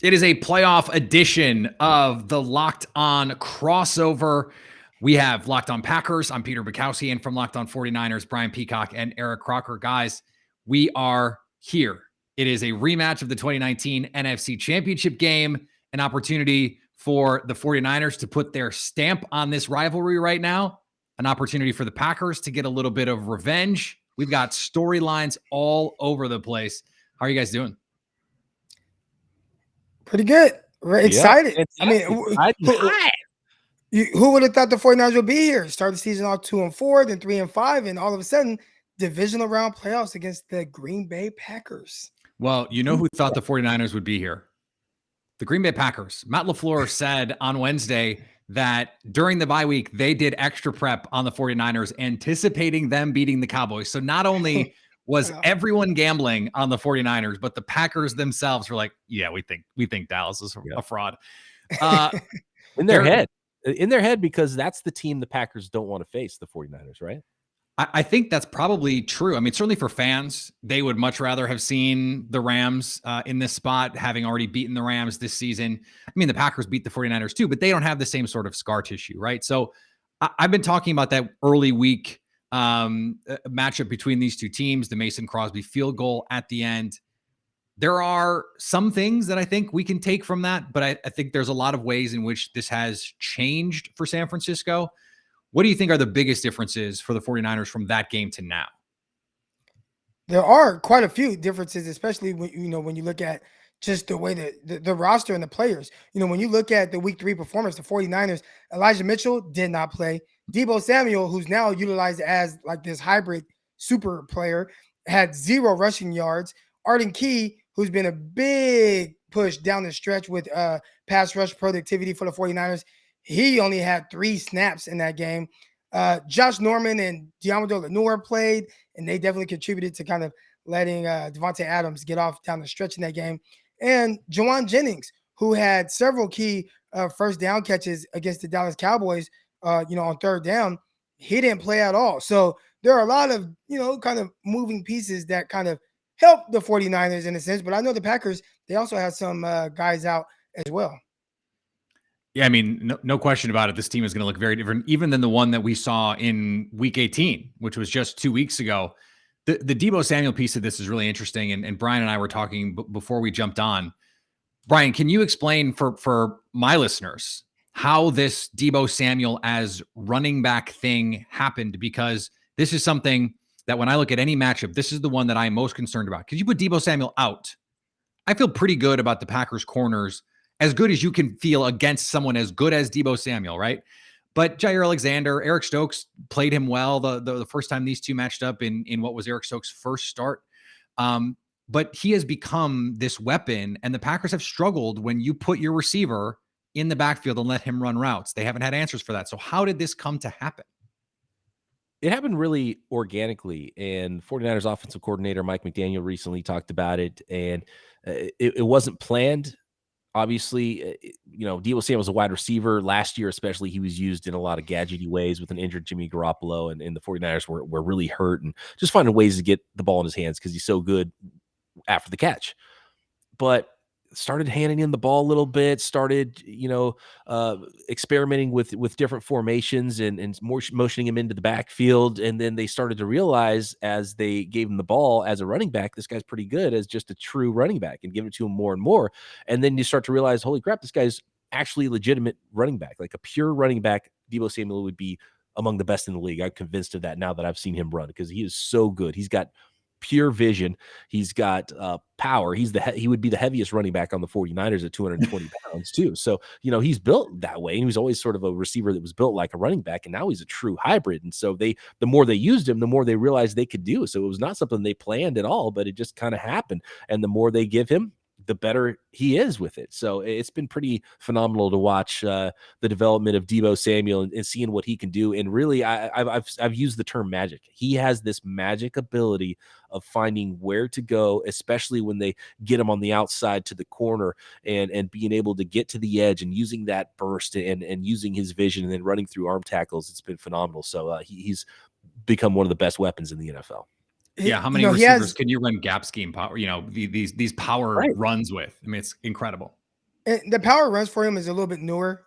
It is a playoff edition of the Locked On crossover. We have Locked On Packers. I'm Peter Bukowski, and from Locked On 49ers, Brian Peacock and Eric Crocker. Guys, we are here. It is a rematch of the 2019 NFC Championship game, an opportunity for the 49ers to put their stamp on this rivalry right now, an opportunity for the Packers to get a little bit of revenge. We've got storylines all over the place. How are you guys doing? Pretty good. We're excited. Yeah, I mean, who would have thought the 49ers would be here? Start the season off 2-4, then 3-5, and all of a sudden, divisional round playoffs against the Green Bay Packers. Well, you know who thought the 49ers would be here? The Green Bay Packers. Matt LaFleur said on Wednesday that during the bye week, they did extra prep on the 49ers, anticipating them beating the Cowboys. So not only was everyone gambling on the 49ers, but the Packers themselves were like, yeah, we think Dallas is a fraud. In their head, because that's the team the Packers don't want to face, the 49ers, right? I think that's probably true. I mean, certainly for fans, they would much rather have seen the Rams in this spot, having already beaten the Rams this season. I mean, the Packers beat the 49ers too, but they don't have the same sort of scar tissue, right? So I've been talking about that early week matchup between these two teams, the Mason Crosby field goal at the end. There are some things that I think we can take from that, but I think there's a lot of ways in which this has changed for San Francisco. What do you think are the biggest differences for the 49ers from that game to now? There are quite a few differences, especially when you look at just the way that the roster and the players. When you look at the week 3 performance, the 49ers, Elijah Mitchell did not play. Deebo Samuel, who's now utilized as like this hybrid super player, had 0 rushing yards. Arden Key, who's been a big push down the stretch with pass rush productivity for the 49ers, he only had 3 snaps in that game. Josh Norman and Deommodore Lenoir played, and they definitely contributed to kind of letting Davante Adams get off down the stretch in that game. And Juwan Jennings, who had several key first down catches against the Dallas Cowboys, on 3rd down, he didn't play at all. So there are a lot of, kind of moving pieces that kind of help the 49ers in a sense. But I know the Packers, they also had some guys out as well. Yeah, I mean, no question about it. This team is going to look very different, even than the one that we saw in Week 18, which was just 2 weeks ago. The Deebo Samuel piece of this is really interesting, and Brian and I were talking before we jumped on. Brian, can you explain for my listeners how this Deebo Samuel as running back thing happened? Because this is something that when I look at any matchup, this is the one that I'm most concerned about. Because you put Deebo Samuel out, I feel pretty good about the Packers corners, as good as you can feel against someone as good as Deebo Samuel, right? But Jair Alexander, Eric Stokes played him well the first time these two matched up in what was Eric Stokes' first start. But he has become this weapon, and the Packers have struggled when you put your receiver in the backfield and let him run routes. They haven't had answers for that. So how did this come to happen? It happened really organically, and 49ers offensive coordinator Mike McDaniel recently talked about it, and it wasn't planned. Obviously, Deebo Samuel was a wide receiver. Last year, especially, he was used in a lot of gadgety ways with an injured Jimmy Garoppolo, and the 49ers were really hurt and just finding ways to get the ball in his hands because he's so good after the catch. But started handing him the ball a little bit, started, experimenting with different formations and motioning him into the backfield. And then they started to realize as they gave him the ball as a running back, this guy's pretty good as just a true running back, and give it to him more and more. And then you start to realize, holy crap, this guy's actually a legitimate running back, like a pure running back. Deebo Samuel would be among the best in the league. I'm convinced of that now that I've seen him run, because he is so good. He's got pure vision. He's got power. He would be the heaviest running back on the 49ers at 220 pounds too. So, he's built that way. And he was always sort of a receiver that was built like a running back. And now he's a true hybrid. And so the more they used him, the more they realized they could do. So it was not something they planned at all, but it just kind of happened. And the more they give him, the better he is with it. So it's been pretty phenomenal to watch the development of Deebo Samuel and seeing what he can do. And really, I've used the term magic. He has this magic ability of finding where to go, especially when they get him on the outside to the corner, and being able to get to the edge and using that burst and using his vision and then running through arm tackles. It's been phenomenal. So he's become one of the best weapons in the NFL. Yeah, how many receivers can you run gap scheme power? These power runs with. I mean, it's incredible. And the power runs for him is a little bit newer.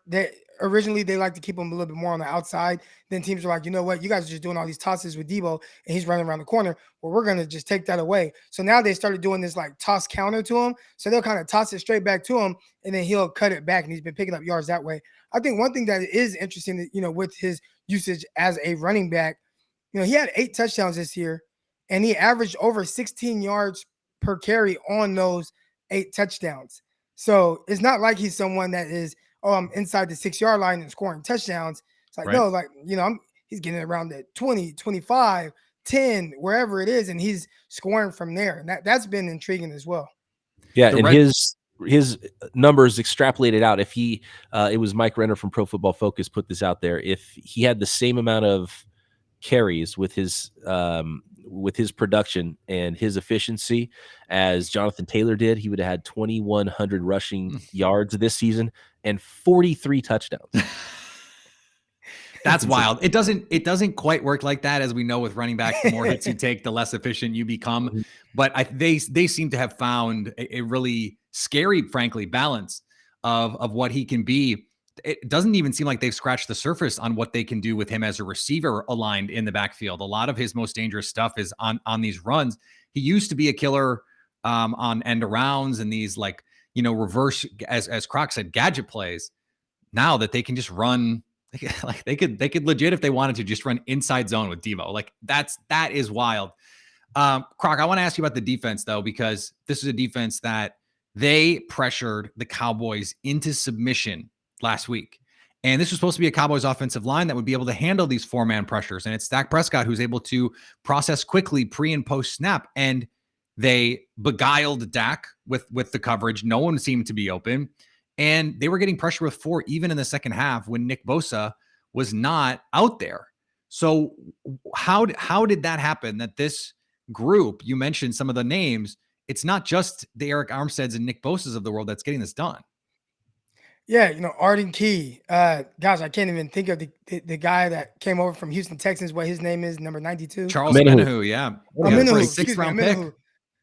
Originally they like to keep him a little bit more on the outside. Then teams are like, you know what, you guys are just doing all these tosses with Debo and he's running around the corner. Well, we're gonna just take that away. So now they started doing this like toss counter to him. So they'll kind of toss it straight back to him and then he'll cut it back. And he's been picking up yards that way. I think one thing that is interesting, with his usage as a running back, he had 8 touchdowns this year and he averaged over 16 yards per carry on those 8 touchdowns. So it's not like he's someone that is, I'm inside the 6-yard line and scoring touchdowns. It's like, Right. no, like, he's getting around the 20, 25, 10, wherever it is, and he's scoring from there. And that's been intriguing as well. Yeah, and his numbers extrapolated out. If it was Mike Renner from Pro Football Focus put this out there. If he had the same amount of carries with his production and his efficiency as Jonathan Taylor did, he would have had 2,100 rushing yards this season and 43 touchdowns. That's wild. It doesn't quite work like that, as we know with running backs. The more hits you take, the less efficient you become. But they seem to have found a really scary, frankly, balance of what he can be. It doesn't even seem like they've scratched the surface on what they can do with him as a receiver aligned in the backfield. A lot of his most dangerous stuff is on these runs. He used to be a killer on end arounds and these reverse, as Croc said, gadget plays. Now that they can just run. Like they could legit, if they wanted to, just run inside zone with Debo. Like that is wild. Croc, I want to ask you about the defense though, because this is a defense that they pressured the Cowboys into submission last week. And this was supposed to be a Cowboys offensive line that would be able to handle these 4-man pressures. And it's Dak Prescott who's able to process quickly pre and post snap. And they beguiled Dak with the coverage. No one seemed to be open. And they were getting pressure with 4 even in the second half when Nick Bosa was not out there. So how did that happen, that this group, you mentioned some of the names, it's not just the Eric Armsteads and Nick Bosa's of the world that's getting this done? Yeah, Arden Key. Gosh, I can't even think of the guy that came over from Houston Texans, what his name is, number 92. Charles Omenihu, yeah. Omenihu, Sixth round pick.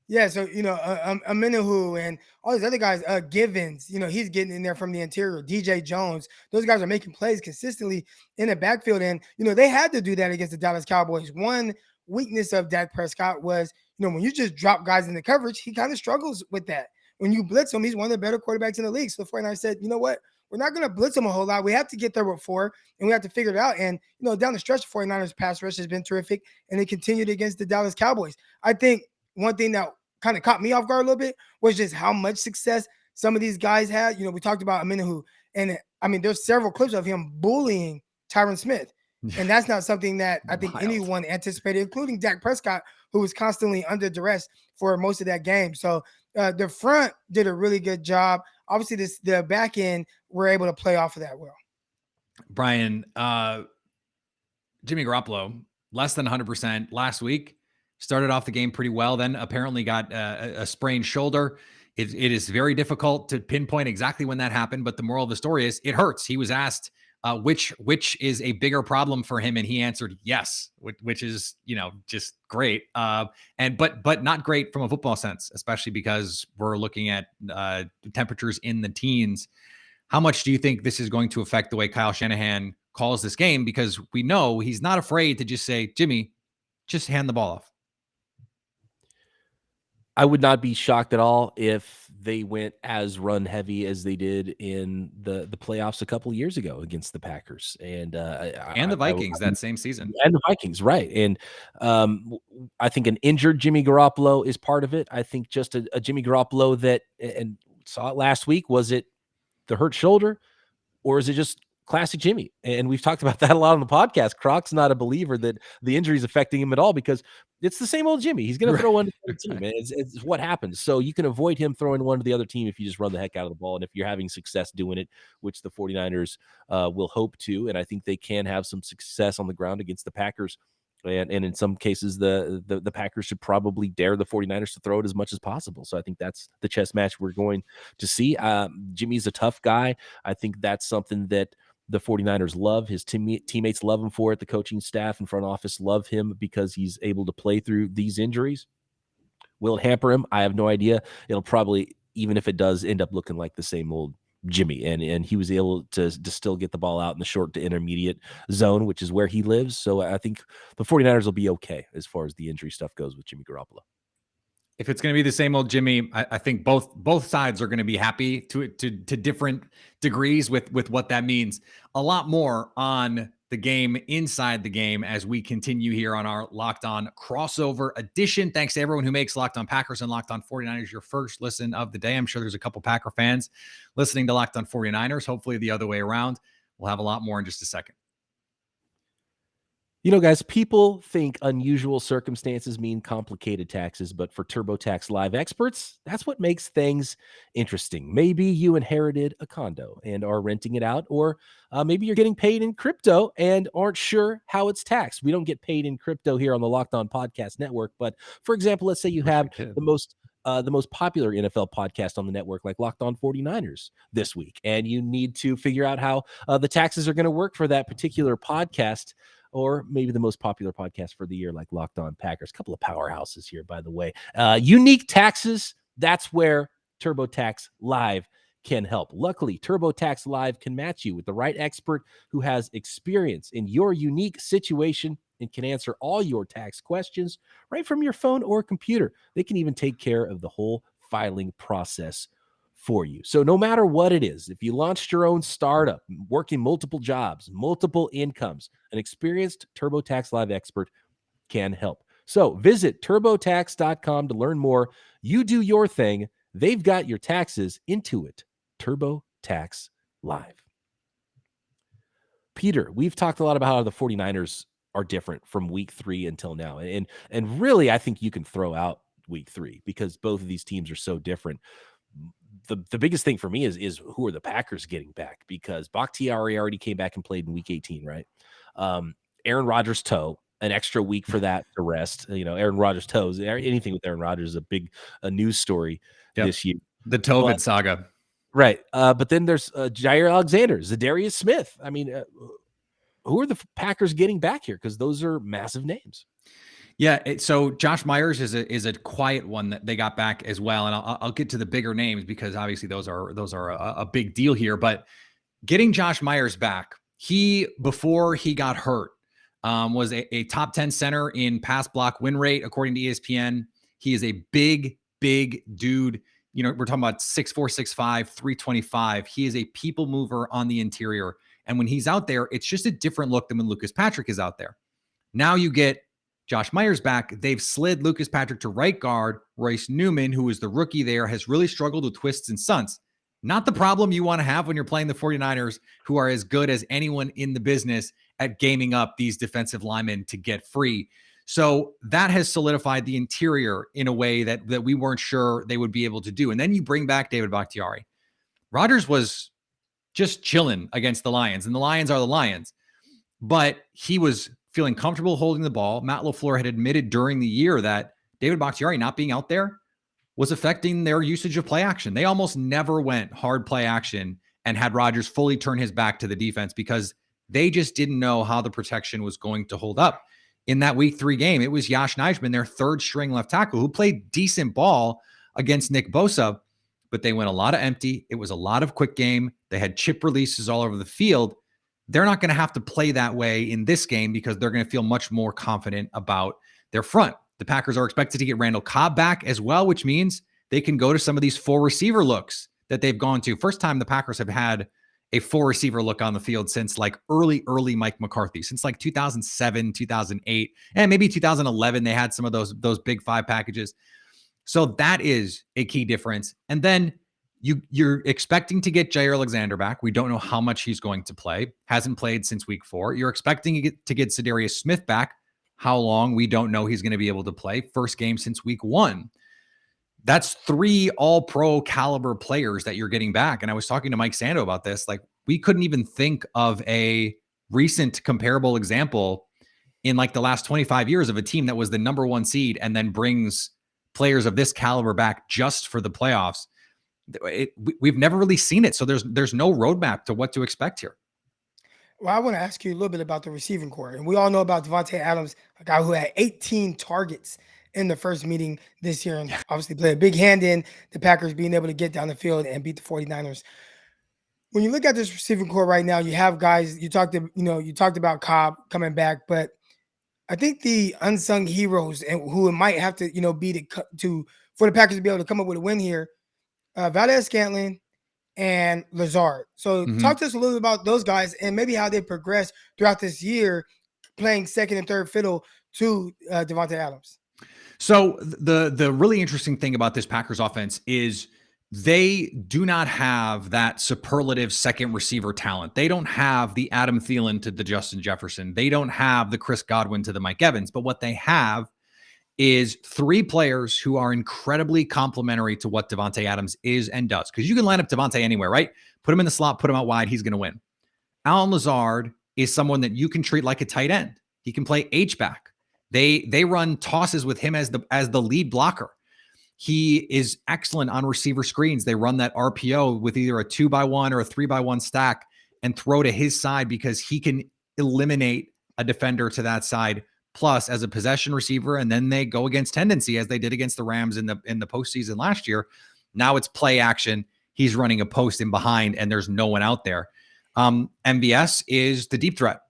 Yeah, so Omenihu and all these other guys, Givens, he's getting in there from the interior. DJ Jones, those guys are making plays consistently in the backfield, and they had to do that against the Dallas Cowboys. One weakness of Dak Prescott was, when you just drop guys in the coverage, he kind of struggles with that. When you blitz him, he's one of the better quarterbacks in the league. So the 49ers said, you know what? We're not going to blitz him a whole lot. We have to get there with 4, and we have to figure it out. And, down the stretch, the 49ers pass rush has been terrific, and it continued against the Dallas Cowboys. I think one thing that kind of caught me off guard a little bit was just how much success some of these guys had. We talked about Omenihu, and I mean, there's several clips of him bullying Tyron Smith. And that's not something that I think anyone anticipated, including Dak Prescott, who was constantly under duress for most of that game. So the front did a really good job. Obviously, the back end were able to play off of that well. Brian, Jimmy Garoppolo, less than 100% last week. Started off the game pretty well, then apparently got a sprained shoulder. It is very difficult to pinpoint exactly when that happened, but the moral of the story is it hurts. He was asked which is a bigger problem for him, and he answered yes, which is just great. But not great from a football sense, especially because we're looking at temperatures in the teens. How much do you think this is going to affect the way Kyle Shanahan calls this game? Because we know he's not afraid to just say, Jimmy, just hand the ball off. I would not be shocked at all if they went as run heavy as they did in the playoffs a couple of years ago against the Packers and the Vikings that same season. And the Vikings, right. And I think an injured Jimmy Garoppolo is part of it. I think just a Jimmy Garoppolo that, and saw it last week, was it the hurt shoulder or is it just classic Jimmy? And we've talked about that a lot on the podcast. Croc's not a believer that the injury is affecting him at all because it's the same old Jimmy. He's going to throw one to the other team. It's what happens. So you can avoid him throwing one to the other team if you just run the heck out of the ball. And if you're having success doing it, which the 49ers will hope to, and I think they can have some success on the ground against the Packers. And in some cases, the Packers should probably dare the 49ers to throw it as much as possible. So I think that's the chess match we're going to see. Jimmy's a tough guy. I think that's something that the 49ers love. His teammates love him for it. The coaching staff and front office love him because he's able to play through these injuries. Will it hamper him? I have no idea. It'll probably, even if it does, end up looking like the same old Jimmy, and he was able to still get the ball out in the short to intermediate zone, which is where he lives. So I think the 49ers will be okay as far as the injury stuff goes with Jimmy Garoppolo. If it's going to be the same old Jimmy, I think both sides are going to be happy to different degrees with what that means. A lot more on the game inside the game as we continue here on our Locked On crossover edition. Thanks to everyone who makes Locked On Packers and Locked On 49ers your first listen of the day. I'm sure there's a couple Packer fans listening to Locked On 49ers. Hopefully the other way around. We'll have a lot more in just a second. You know, guys, people think unusual circumstances mean complicated taxes, but for TurboTax Live experts, that's what makes things interesting. Maybe you inherited a condo and are renting it out, or maybe you're getting paid in crypto and aren't sure how it's taxed. We don't get paid in crypto here on the Locked On Podcast Network, but for example, let's say you have the most popular NFL podcast on the network, like Locked On 49ers this week, and you need to figure out how the taxes are going to work for that particular podcast. Or maybe the most popular podcast for the year, like Locked On Packers. A couple of powerhouses here, by the way. Unique taxes, that's where TurboTax Live can help. Luckily, TurboTax Live can match you with the right expert who has experience in your unique situation and can answer all your tax questions right from your phone or computer. They can even take care of the whole filing process for you. So no matter what it is, if you launched your own startup, working multiple jobs, multiple incomes, an experienced TurboTax Live expert can help. So visit TurboTax.com to learn more. You do your thing. They've got your taxes into it. TurboTax Live. Peter, we've talked a lot about how the 49ers are different from week 3 until now. And really, I think you can throw out week 3 because both of these teams are so different. The biggest thing for me is who are the Packers getting back, because Bakhtiari already came back and played in week 18, right? Aaron Rodgers' toe, an extra week for that to rest. You know, Aaron Rodgers' toes, anything with Aaron Rodgers is a big news story this year. The Tovid saga. Right. But then there's Jair Alexander, Zadarius Smith. I mean, who are the Packers getting back here? Because those are massive names. Yeah, so Josh Myers is a quiet one that they got back as well, and I'll get to the bigger names because obviously those are a big deal here. But getting Josh Myers back, before he got hurt, was a top 10 center in pass block win rate according to ESPN. He is a big dude. You know, we're talking about 6'4", 6'5", 325. He is a people mover on the interior, and when he's out there, it's just a different look than when Lucas Patrick is out there. Now you get Josh Myers back. They've slid Lucas Patrick to right guard. Royce Newman, who is the rookie there, has really struggled with twists and stunts. Not the problem you want to have when you're playing the 49ers, who are as good as anyone in the business at gaming up these defensive linemen to get free. So that has solidified the interior in a way that we weren't sure they would be able to do. And then you bring back David Bakhtiari. Rodgers was just chilling against the Lions, and the Lions are the Lions. But he was feeling comfortable holding the ball. Matt LaFleur had admitted during the year that David Bakhtiari not being out there was affecting their usage of play action. They almost never went hard play action and had Rodgers fully turn his back to the defense because they just didn't know how the protection was going to hold up. In that week 3 game, it was Yash Nijman, their third string left tackle, who played decent ball against Nick Bosa, but they went a lot of empty. It was a lot of quick game. They had chip releases all over the field. They're not going to have to play that way in this game because they're going to feel much more confident about their front. The Packers are expected to get Randall Cobb back as well, which means they can go to some of these 4 receiver looks that they've gone to. First time the Packers have had a 4 receiver look on the field since like early Mike McCarthy, since like 2007, 2008, and maybe 2011. They had some of those big 5 packages. So that is a key difference. And then you're expecting to get Jair Alexander back. We don't know how much he's going to play. Hasn't played since week 4. You're expecting to get Zadarius Smith back. How long? We don't know he's going to be able to play. First game since week 1. That's 3 all-pro caliber players that you're getting back. And I was talking to Mike Sando about this. Like, we couldn't even think of a recent comparable example in like the last 25 years of a team that was the number 1 seed and then brings players of this caliber back just for the playoffs. We've never really seen it. So there's no roadmap to what to expect here. Well, I want to ask you a little bit about the receiving core. And we all know about Davante Adams, a guy who had 18 targets in the first meeting this year and obviously played a big hand in the Packers being able to get down the field and beat the 49ers. when you look at this receiving core right now, you have guys. You talked about Cobb coming back, but I think the unsung heroes and who it might have to be for the Packers to be able to come up with a win here, Valdez-Scantling and Lazard. So talk to us a little bit about those guys and maybe how they progress throughout this year, playing second and third fiddle to Davante Adams. So the really interesting thing about this Packers offense is they do not have that superlative second receiver talent. They don't have the Adam Thielen to the Justin Jefferson. They don't have the Chris Godwin to the Mike Evans. But what they have is three players who are incredibly complementary to what Davante Adams is and does. Because you can line up Davante anywhere, right? Put him in the slot, put him out wide, he's going to win. Allen Lazard is someone that you can treat like a tight end. He can play H-back. They run tosses with him as the lead blocker. He is excellent on receiver screens. They run that RPO with either a 2x1 or a 3x1 stack and throw to his side because he can eliminate a defender to that side. Plus, as a possession receiver, and then they go against tendency as they did against the Rams in the postseason last year. Now it's play action. He's running a post in behind, and there's no one out there. MVS is the deep threat,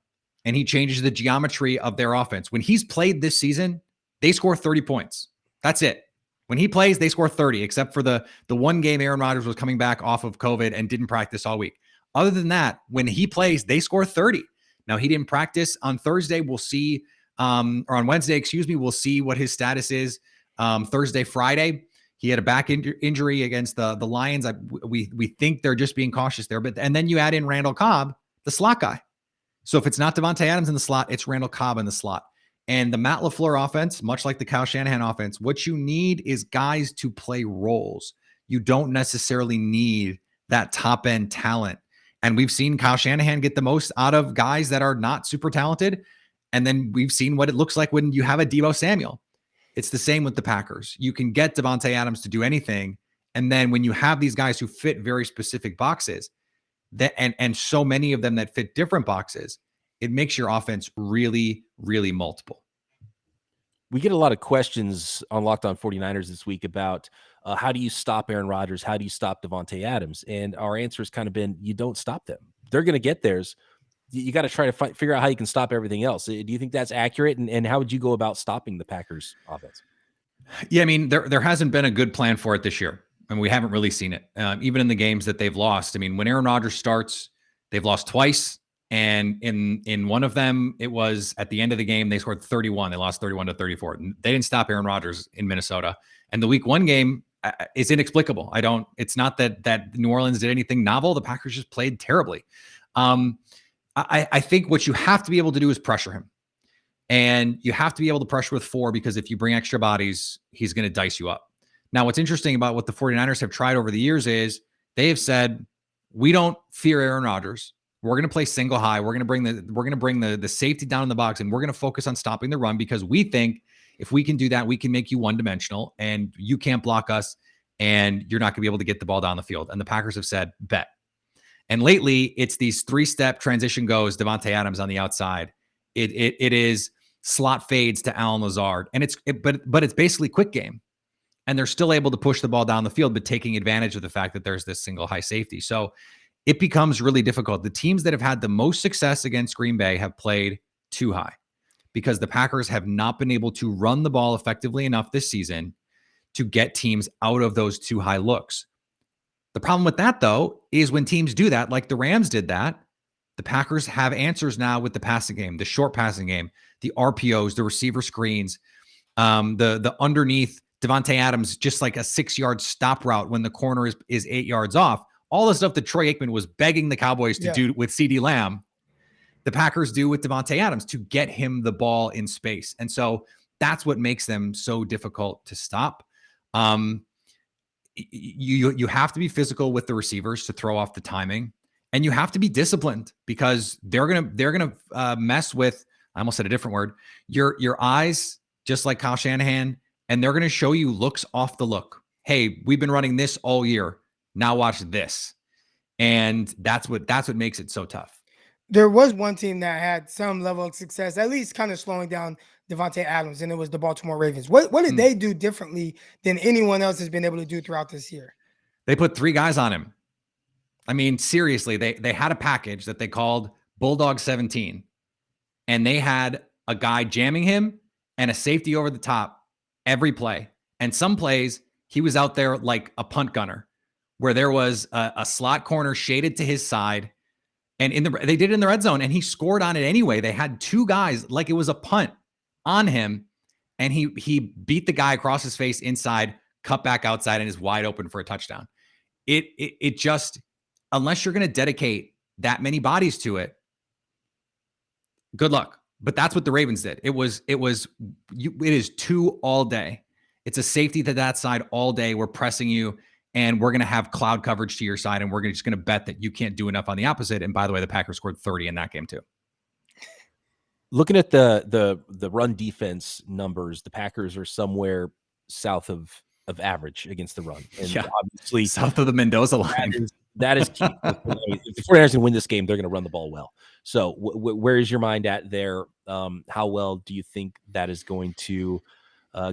and he changes the geometry of their offense. When he's played this season, they score 30 points. That's it. When he plays, they score 30, except for the one game Aaron Rodgers was coming back off of COVID and didn't practice all week. Other than that, when he plays, they score 30. Now, he didn't practice on Thursday. We'll see, or on Wednesday, we'll see what his status is. Thursday, Friday, he had a back injury against the Lions. We think they're just being cautious there. And then you add in Randall Cobb, the slot guy. So if it's not Davante Adams in the slot, it's Randall Cobb in the slot. And the Matt LaFleur offense, much like the Kyle Shanahan offense, what you need is guys to play roles. You don't necessarily need that top-end talent. And we've seen Kyle Shanahan get the most out of guys that are not super talented. And then we've seen what it looks like when you have a Deebo Samuel. It's the same with the Packers. You can get Davante Adams to do anything. And then when you have these guys who fit very specific boxes, and so many of them that fit different boxes, it makes your offense really, really multiple. We get a lot of questions on Locked On 49ers this week about how do you stop Aaron Rodgers? How do you stop Davante Adams? And our answer has kind of been, you don't stop them. They're going to get theirs. You got to try to figure out how you can stop everything else. Do you think that's accurate? And how would you go about stopping the Packers offense? Yeah, I mean, there hasn't been a good plan for it this year. And we haven't really seen it. Even in the games that they've lost. I mean, when Aaron Rodgers starts, they've lost twice. And in one of them, it was at the end of the game, they scored 31. They lost 31-34. They didn't stop Aaron Rodgers in Minnesota. And the week one game is inexplicable. It's not that New Orleans did anything novel. The Packers just played terribly. I think what you have to be able to do is pressure him. And you have to be able to pressure with 4 because if you bring extra bodies, he's going to dice you up. Now, what's interesting about what the 49ers have tried over the years is they have said, we don't fear Aaron Rodgers. We're going to play single high. We're going to bring the safety down in the box, and we're going to focus on stopping the run because we think if we can do that, we can make you one-dimensional, and you can't block us, and you're not going to be able to get the ball down the field. And the Packers have said, bet. And lately, it's these 3-step transition goes, Davante Adams on the outside. It is slot fades to Allen Lazard, and but it's basically quick game. And they're still able to push the ball down the field, but taking advantage of the fact that there's this single high safety. So it becomes really difficult. The teams that have had the most success against Green Bay have played too high because the Packers have not been able to run the ball effectively enough this season to get teams out of those too high looks. The problem with that, though, is when teams do that, like the Rams did that, the Packers have answers now with the passing game, the short passing game, the RPOs, the receiver screens, the underneath Davante Adams, just like a 6-yard stop route when the corner is 8 yards off. All the stuff that Troy Aikman was begging the Cowboys to do with CeeDee Lamb, the Packers do with Davante Adams to get him the ball in space. And so that's what makes them so difficult to stop. You have to be physical with the receivers to throw off the timing, and you have to be disciplined because they're gonna mess with, I almost said a different word, your eyes, just like Kyle Shanahan, and they're gonna show you looks off the look. Hey, we've been running this all year. Now watch this. And that's what makes it so tough. There was one team that had some level of success, at least kind of slowing down Davante Adams, and it was the Baltimore Ravens. What did they do differently than anyone else has been able to do throughout this year? They put 3 guys on him. I mean, seriously, they had a package that they called Bulldog 17, and they had a guy jamming him and a safety over the top every play. And some plays, he was out there like a punt gunner, where there was a slot corner shaded to his side. And they did it in the red zone, and he scored on it anyway. They had two guys like it was a punt on him, and he beat the guy across his face inside, cut back outside, and is wide open for a touchdown. It just, unless you're going to dedicate that many bodies to it, good luck. But that's what the Ravens did. It is two all day. It's a safety to that side all day. We're pressing you, and we're going to have cloud coverage to your side, and we're just going to bet that you can't do enough on the opposite. And by the way, the Packers scored 30 in that game too. Looking at the run defense numbers, the Packers are somewhere south of average against the run. And obviously south of the Mendoza line. That is key. If the 49ers can win this game, they're going to run the ball well. So where is your mind at there? How well do you think that is going to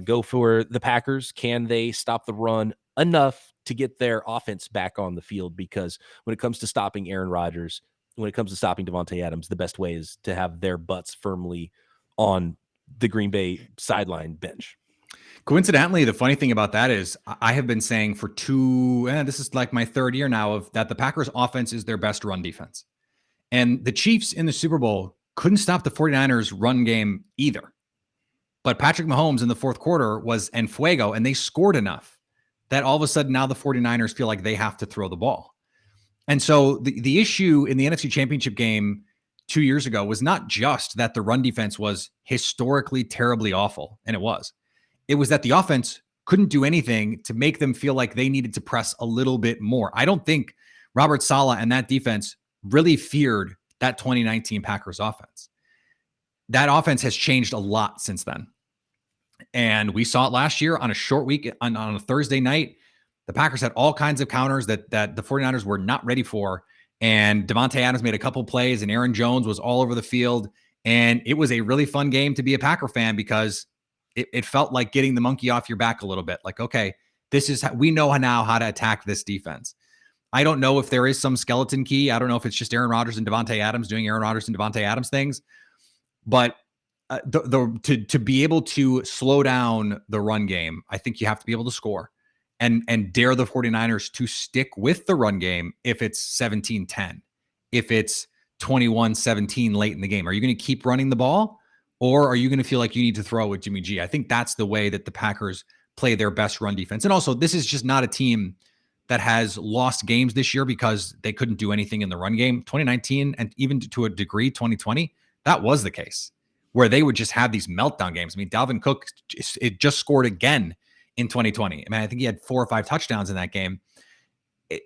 go for the Packers? Can they stop the run enough to get their offense back on the field? Because when it comes to stopping Aaron Rodgers, when it comes to stopping Davante Adams, the best way is to have their butts firmly on the Green Bay sideline bench. Coincidentally, the funny thing about that is I have been saying for this is like my third year now of that the Packers offense is their best run defense. And the Chiefs in the Super Bowl couldn't stop the 49ers run game either. But Patrick Mahomes in the fourth quarter was en fuego, and they scored enough that all of a sudden now the 49ers feel like they have to throw the ball. And so the issue in the NFC Championship game 2 years ago was not just that the run defense was historically terribly awful, and it was. It was that the offense couldn't do anything to make them feel like they needed to press a little bit more. I don't think Robert Saleh and that defense really feared that 2019 Packers offense. That offense has changed a lot since then. And we saw it last year on a short week on a Thursday night. The Packers had all kinds of counters that the 49ers were not ready for. And Davante Adams made a couple plays, and Aaron Jones was all over the field. And it was a really fun game to be a Packer fan because it felt like getting the monkey off your back a little bit. Like, okay, we know now how to attack this defense. I don't know if there is some skeleton key. I don't know if it's just Aaron Rodgers and Davante Adams doing Aaron Rodgers and Davante Adams things. But to be able to slow down the run game, I think you have to be able to score and dare the 49ers to stick with the run game if it's 17-10, if it's 21-17 late in the game. Are you going to keep running the ball, or are you going to feel like you need to throw with Jimmy G? I think that's the way that the Packers play their best run defense. And also, this is just not a team that has lost games this year because they couldn't do anything in the run game. 2019 and even to a degree 2020, that was the case, where they would just have these meltdown games. I mean, Dalvin Cook just scored again in 2020. I mean, I think he had 4 or 5 touchdowns in that game.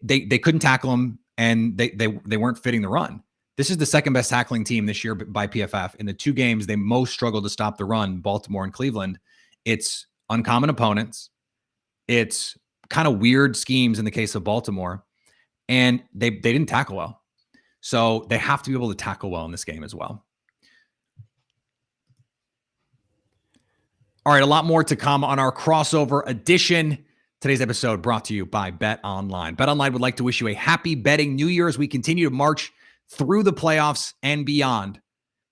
They couldn't tackle him, and they weren't fitting the run. This is the second best tackling team this year by PFF. In the 2 games they most struggled to stop the run, Baltimore and Cleveland, it's uncommon opponents. It's kind of weird schemes in the case of Baltimore, and they didn't tackle well. So they have to be able to tackle well in this game as well. All right, a lot more to come on our crossover edition. Today's episode brought to you by Bet Online. Bet Online would like to wish you a happy betting New Year as we continue to march through the playoffs and beyond.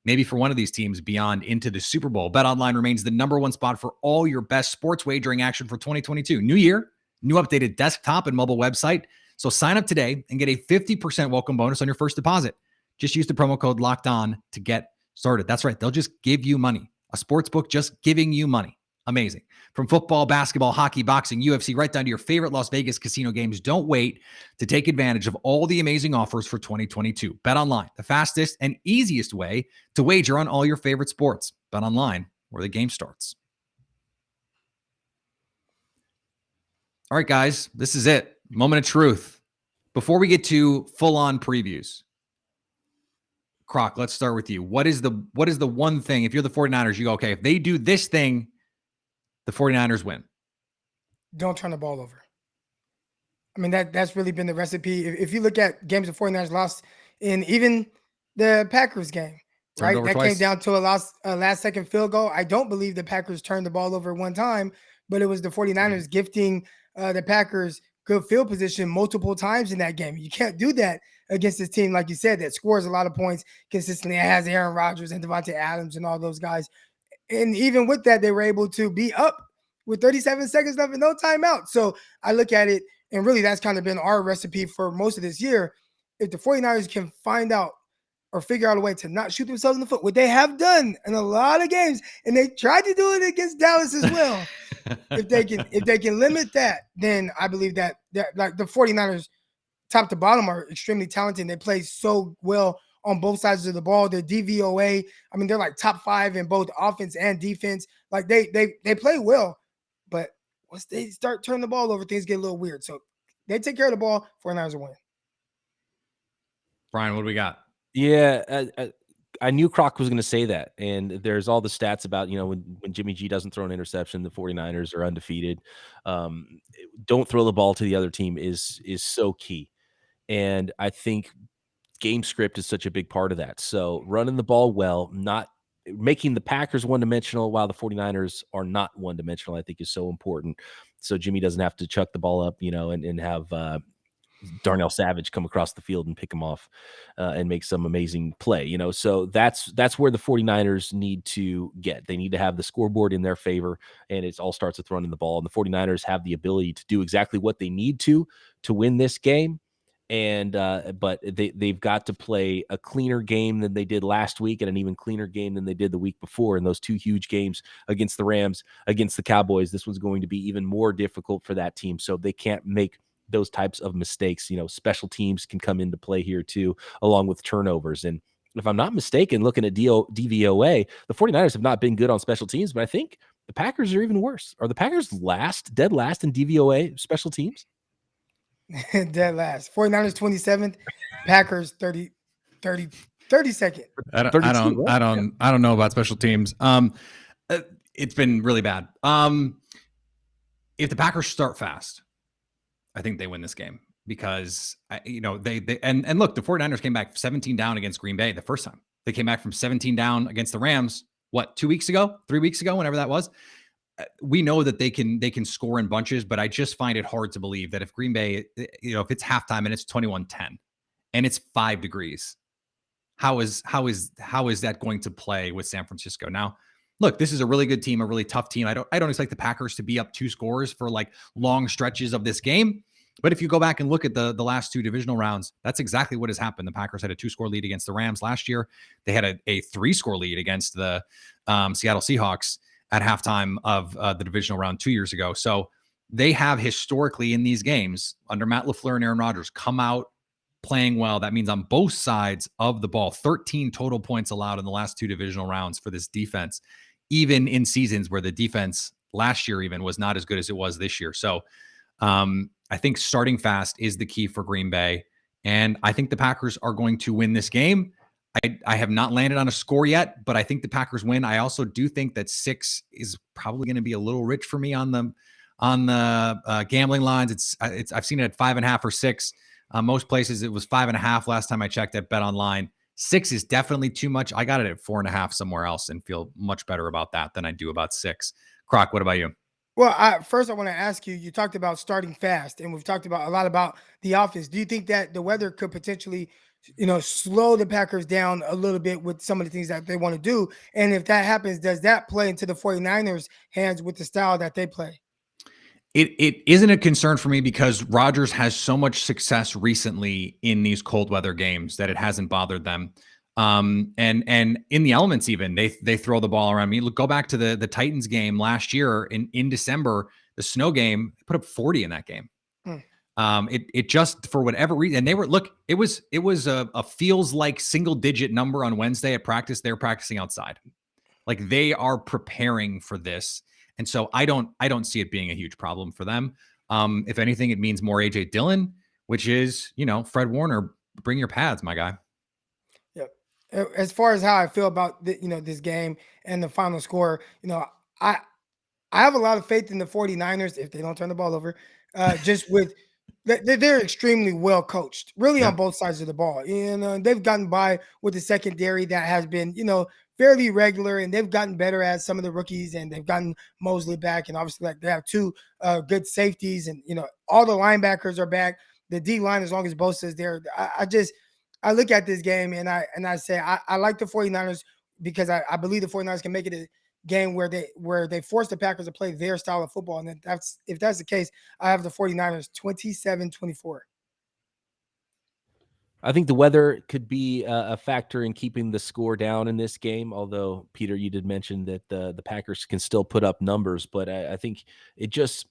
Maybe for one of these teams, beyond into the Super Bowl. Bet Online remains the #1 spot for all your best sports wagering action for 2022. New year, new updated desktop and mobile website. So sign up today and get a 50% welcome bonus on your first deposit. Just use the promo code LOCKEDON to get started. That's right. They'll just give you money. A sports book just giving you money. Amazing. From football, basketball, hockey, boxing, UFC, right down to your favorite Las Vegas casino games. Don't wait to take advantage of all the amazing offers for 2022. Bet Online, the fastest and easiest way to wager on all your favorite sports. Bet Online, where the game starts. All right, guys, this is it. Moment of truth. Before we get to full-on previews, Croc, let's start with you. What is the one thing, if you're the 49ers, you go, okay, if they do this thing, the 49ers win? Don't turn the ball over. I mean, that's really been the recipe. If you look at games the 49ers lost in even the Packers game, right? That came down to a last-second field goal. I don't believe the Packers turned the ball over one time, but it was the 49ers gifting the Packers good field position multiple times in that game. You can't do that against this team, like you said, that scores a lot of points consistently. It has Aaron Rodgers and Davante Adams and all those guys. And even with that, they were able to be up with 37 seconds left and no timeout. So I look at it, and really that's kind of been our recipe for most of this year. If the 49ers can find out or figure out a way to not shoot themselves in the foot, what they have done in a lot of games, and they tried to do it against Dallas as well. If they can limit that, then I believe that like the 49ers top to bottom are extremely talented. And they play so well on both sides of the ball. Their DVOA, I mean, they're like top 5 in both offense and defense. Like they play well, but once they start turning the ball over, things get a little weird. So they take care of the ball, 49ers will win. Brian, what do we got? Yeah, I knew Croc was going to say that. And there's all the stats about, when Jimmy G doesn't throw an interception, the 49ers are undefeated. Don't throw the ball to the other team is so key. And I think game script is such a big part of that. So running the ball well, not making the Packers one-dimensional while the 49ers are not one-dimensional, I think is so important. So Jimmy doesn't have to chuck the ball up, and have Darnell Savage come across the field and pick him off and make some amazing play, So that's where the 49ers need to get. They need to have the scoreboard in their favor, and it all starts with running the ball. And the 49ers have the ability to do exactly what they need to win this game. And but they've got to play a cleaner game than they did last week, and an even cleaner game than they did the week before in those 2 huge games against the Rams, against the Cowboys. This one's going to be even more difficult for that team, so they can't make those types of mistakes. Special teams can come into play here too, along with turnovers. And if I'm not mistaken, looking at DVOA, the 49ers have not been good on special teams, but I think the Packers are even worse. Are the Packers dead last in DVOA special teams? Dead last. 49ers 27th, Packers 32nd. I don't know about special teams. It's been really bad. If the Packers start fast, I think they win this game because they look, the 49ers came back 17 down against Green Bay the first time. They came back from 17 down against the Rams, 3 weeks ago, whenever that was. We know that they can score in bunches, but I just find it hard to believe that if Green Bay, if it's halftime and it's 21-10 and it's 5 degrees, how is that going to play with San Francisco? Now, look, this is a really good team, a really tough team. I don't expect the Packers to be up 2 scores for like long stretches of this game. But if you go back and look at the last 2 divisional rounds, that's exactly what has happened. The Packers had a 2-score lead against the Rams last year. They had a 3-score lead against the Seattle Seahawks at halftime of the divisional round 2 years ago. So they have historically in these games under Matt LaFleur and Aaron Rodgers come out playing well. That means on both sides of the ball, 13 total points allowed in the last 2 divisional rounds for this defense, even in seasons where the defense last year even was not as good as it was this year. So I think starting fast is the key for Green Bay. And I think the Packers are going to win this game. I have not landed on a score yet, but I think the Packers win. I also do think that 6 is probably going to be a little rich for me on the gambling lines. I've seen it at 5.5 or 6. Most places it was 5.5 last time I checked at Bet Online. 6 is definitely too much. I got it at 4.5 somewhere else and feel much better about that than I do about 6. Croc, what about you? Well, first I want to ask you, you talked about starting fast, and we've talked about a lot about the offense. Do you think that the weather could potentially, slow the Packers down a little bit with some of the things that they want to do? And if that happens, does that play into the 49ers' hands with the style that they play? It isn't a concern for me because Rodgers has so much success recently in these cold weather games that it hasn't bothered them. And in the elements, even they throw the ball around. Look, go back to the Titans game last year in December, the snow game, put up 40 in that game. It just, for whatever reason, and it was a feels like single digit number on Wednesday at practice. They're practicing outside. Like they are preparing for this. And so I don't see it being a huge problem for them. If anything, it means more AJ Dillon, which is, Fred Warner, bring your pads, my guy. As far as how I feel about this game and the final score, I have a lot of faith in the 49ers if they don't turn the ball over. Just with they're extremely well coached, really on both sides of the ball. They've gotten by with the secondary that has been, fairly regular, and they've gotten better at some of the rookies, and they've gotten Mosley back, and obviously like they have two good safeties, and all the linebackers are back. The D line, as long as Bosa is there, I look at this game and I say I like the 49ers because I believe the 49ers can make it a game where they force the Packers to play their style of football. And if that's the case, I have the 49ers 27-24. I think the weather could be a factor in keeping the score down in this game. Although, Peter, you did mention that the Packers can still put up numbers, but I think it just,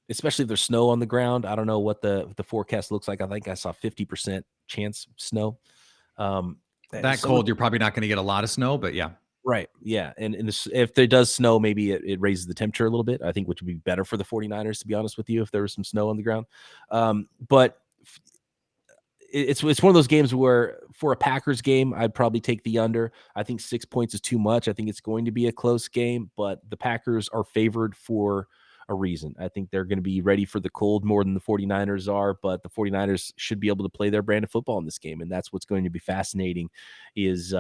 especially if there's snow on the ground. I don't know what the forecast looks like. I think I saw 50% chance of snow. That cold, you're probably not going to get a lot of snow, but yeah. Right. Yeah. And if there does snow, maybe it raises the temperature a little bit, I think, which would be better for the 49ers, to be honest with you, if there was some snow on the ground. But it's one of those games where for a Packers game, I'd probably take the under. I think 6 points is too much. I think it's going to be a close game, but the Packers are favored for a reason. I think they're going to be ready for the cold more than the 49ers are, but the 49ers should be able to play their brand of football in this game. And that's what's going to be fascinating is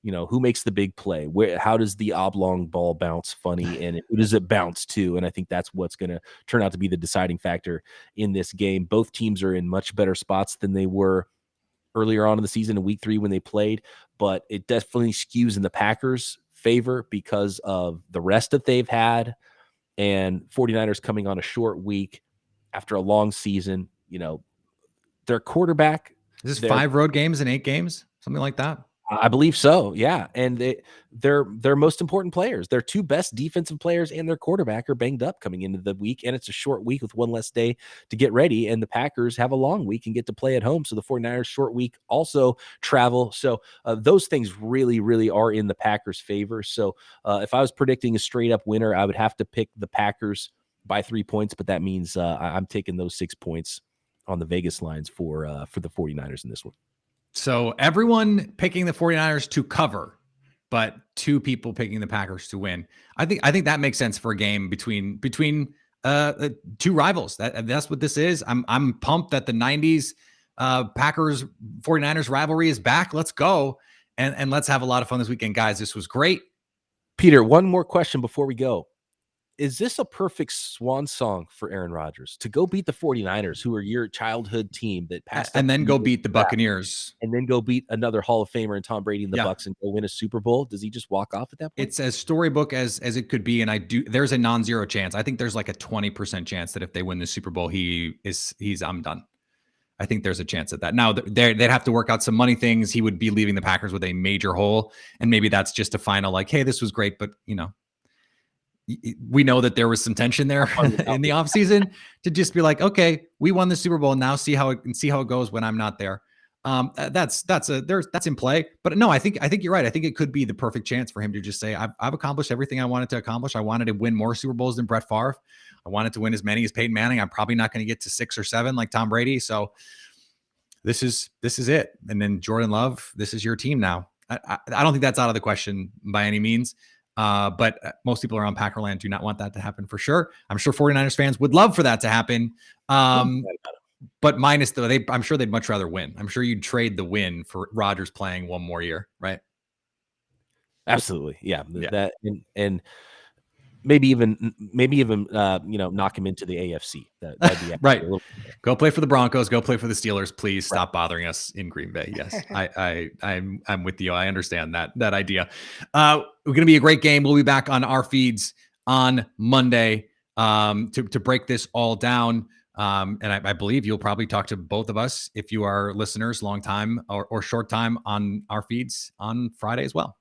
who makes the big play? How does the oblong ball bounce funny, and who does it bounce to? And I think that's what's going to turn out to be the deciding factor in this game. Both teams are in much better spots than they were earlier on in the season in week 3 when they played, but it definitely skews in the Packers' favor because of the rest that they've had, and 49ers coming on a short week after a long season. Their quarterback. Is this 5 road games in 8 games? Something like that? I believe so. Yeah. And they're most important players. Their 2 best defensive players and their quarterback are banged up coming into the week. And it's a short week with one less day to get ready. And the Packers have a long week and get to play at home. So the 49ers short week also travel. So those things really, really are in the Packers' favor. So if I was predicting a straight up winner, I would have to pick the Packers by 3 points. But that means I'm taking those 6 points on the Vegas lines for the 49ers in this one. So everyone picking the 49ers to cover, but 2 people picking the Packers to win. I think that makes sense for a game between 2 rivals. That's what this is. I'm pumped that the 90s Packers 49ers rivalry is back. Let's go. And let's have a lot of fun this weekend, guys. This was great. Peter, one more question before we go. Is this a perfect swan song for Aaron Rodgers to go beat the 49ers, who are your childhood team that passed, and then go beat the Buccaneers, and then go beat another Hall of Famer in Tom Brady and the Bucs and go win a Super Bowl? Does he just walk off at that point? It's as storybook as it could be, and there's a non-zero chance. I think there's like a 20% chance that if they win the Super Bowl, I'm done. I think there's a chance at that. Now they'd have to work out some money things. He would be leaving the Packers with a major hole, and maybe that's just a final like, hey, this was great, but we know that there was some tension there in the offseason to just be like, okay, we won the Super Bowl. Now see how it goes when I'm not there. That's in play. But no, I think you're right. I think it could be the perfect chance for him to just say, I've accomplished everything I wanted to accomplish. I wanted to win more Super Bowls than Brett Favre. I wanted to win as many as Peyton Manning. I'm probably not going to get to 6 or 7 like Tom Brady. So this is it. And then Jordan Love, this is your team now. I don't think that's out of the question by any means. But most people around Packerland do not want that to happen for sure. I'm sure 49ers fans would love for that to happen. But minus I'm sure they'd much rather win. I'm sure you'd trade the win for Rodgers playing one more year, right? Absolutely. Yeah. That and maybe even knock him into the AFC. That'd be right. Go play for the Broncos. Go play for the Steelers. Please stop bothering us in Green Bay. Yes, I'm with you. I understand that idea. We're going to be a great game. We'll be back on our feeds on Monday to break this all down. And I believe you'll probably talk to both of us if you are listeners, long time or short time on our feeds on Friday as well.